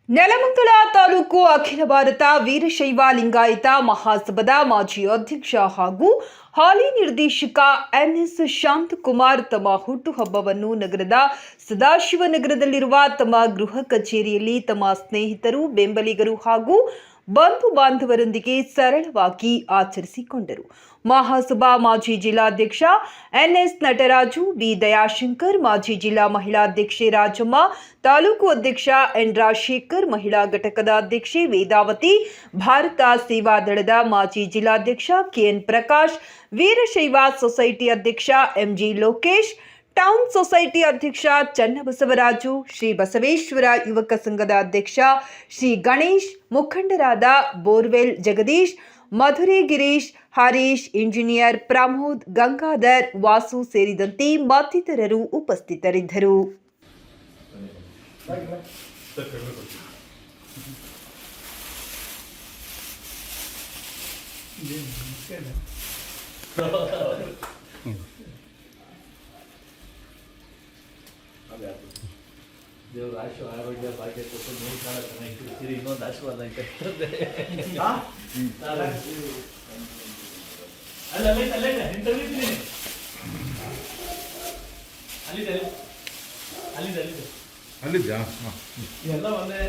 ನೆಲಮಂಗಲ ತಾಲೂಕು ಅಖಿಲ ಭಾರತ ವೀರಶೈವ ಲಿಂಗಾಯತ ಮಹಾಸಭಾದ ಮಾಜಿ ಅಧ್ಯಕ್ಷ ಹಾಗೂ ಹಾಲಿ ನಿರ್ದೇಶಕ ಎನ್ಎಸ್ ಶಾಂತಕುಮಾರ್ ತಮ್ಮ ಹುಟ್ಟುಹಬ್ಬವನ್ನು ನಗರದ ಸದಾಶಿವನಗರದಲ್ಲಿರುವ ತಮ್ಮ ಗೃಹ ಕಚೇರಿಯಲ್ಲಿ ತಮ್ಮ ಸ್ನೇಹಿತರು, ಬೆಂಬಲಿಗರು ಹಾಗೂ ಬಂಧು ಬಾಂಧವರೊಂದಿಗೆ ಸರಳವಾಗಿ ಆಚರಿಸಿಕೊಂಡರು. ಮಹಾಸಭಾ ಮಾಜಿ ಜಿಲ್ಲಾಧ್ಯಕ್ಷ ಎನ್ಎಸ್ ನಟರಾಜು, ಬಿ ದಯಾಶಂಕರ್, ಮಾಜಿ ಜಿಲ್ಲಾ ಮಹಿಳಾಧ್ಯಕ್ಷೆ ರಾಜಮ್ಮ, ತಾಲೂಕು ಅಧ್ಯಕ್ಷ ಎನ್ ರಾಜಶೇಖರ್, ಮಹಿಳಾ ಘಟಕದ ಅಧ್ಯಕ್ಷೆ ವೇದಾವತಿ, ಭಾರತ ಸೇವಾದಳದ ಮಾಜಿ ಜಿಲ್ಲಾಧ್ಯಕ್ಷ ಕೆಎನ್ ಪ್ರಕಾಶ್, ವೀರಶೈವ ಸೊಸೈಟಿ ಅಧ್ಯಕ್ಷ ಎಂಜಿ ಲೋಕೇಶ್, ಟೌನ್ ಸೊಸೈಟಿ ಅಧ್ಯಕ್ಷ ಚನ್ನಬಸವರಾಜು, ಶ್ರೀ ಬಸವೇಶ್ವರ ಯುವಕ ಸಂಘದ ಅಧ್ಯಕ್ಷ ಶ್ರೀ ಗಣೇಶ್, ಮುಖಂಡರಾದ ಬೋರ್ವೆಲ್ ಜಗದೀಶ್, ಮಧುರೆ ಗಿರೀಶ್, ಹರೀಶ್, ಇಂಜಿನಿಯರ್ ಪ್ರಮೋದ್, ಗಂಗಾಧರ್, ವಾಸು ಸೇರಿದಂತೆ ಮತ್ತಿತರರು ಉಪಸ್ಥಿತರಿದ್ದರು. ದೇವ್ರ ಆರೋಗ್ಯ ಭಾಗ್ಯ ಕೊಟ್ಟು ನೀವು ಕಾಲ ಚೆನ್ನಾಗಿರ್ತೀರಿ. ಇನ್ನೊಂದು ಆಶೀರ್ವಾದ ಎಲ್ಲ ಒಂದೇ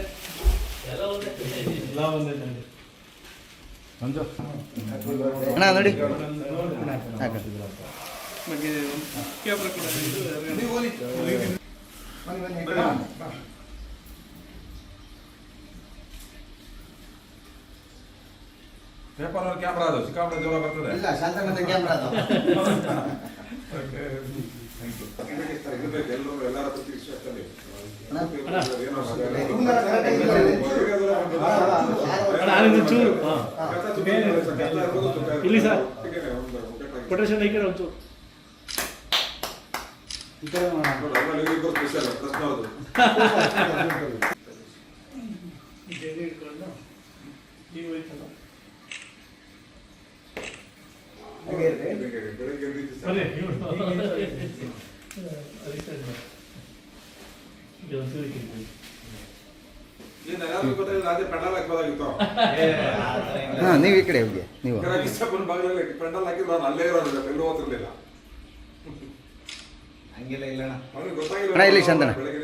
ಪೇಪರ್ ಕ್ಯಾಮ್ರಾ ಅದು ಸಿಕ್ಕಾಪಟ್ಟೆ ಜೋರ ಬರ್ತದೆ. ಇಲ್ಲ ಶಾಂತಕಂತ ಕ್ಯಾಮ್ರಾ ಅದು. ಎಲ್ಲರ ಪ್ರತಿಷ್ಠೆ ಇಲ್ಲಿ ಸರ್ ಕೊಟೇಶನ್ ಐ ಕಡೆ ಒಂಚೂರು ಸ್ಪೆಷಲ್ ಪ್ರಶ್ನೆ ಅದು ನೀವು ಈ ಕಡೆ ಹೋಗಿ. ನೀವು ಪೆಂಡಲ್ ಹಾಕಿ ನಾನು ಅಲ್ಲೇ ಇರೋದಿಲ್ಲ, ಎಲ್ಲೂ ಓದಿರ್ಲಿಲ್ಲ. ಹಂಗೆಲ್ಲ ಇಲ್ಲ ಗೊತ್ತಾಗಿಲ್ಲ ಇಲ್ಲಿ ಶಾಂತಣ್ಣ. ಬೆಳಗ್ಗೆ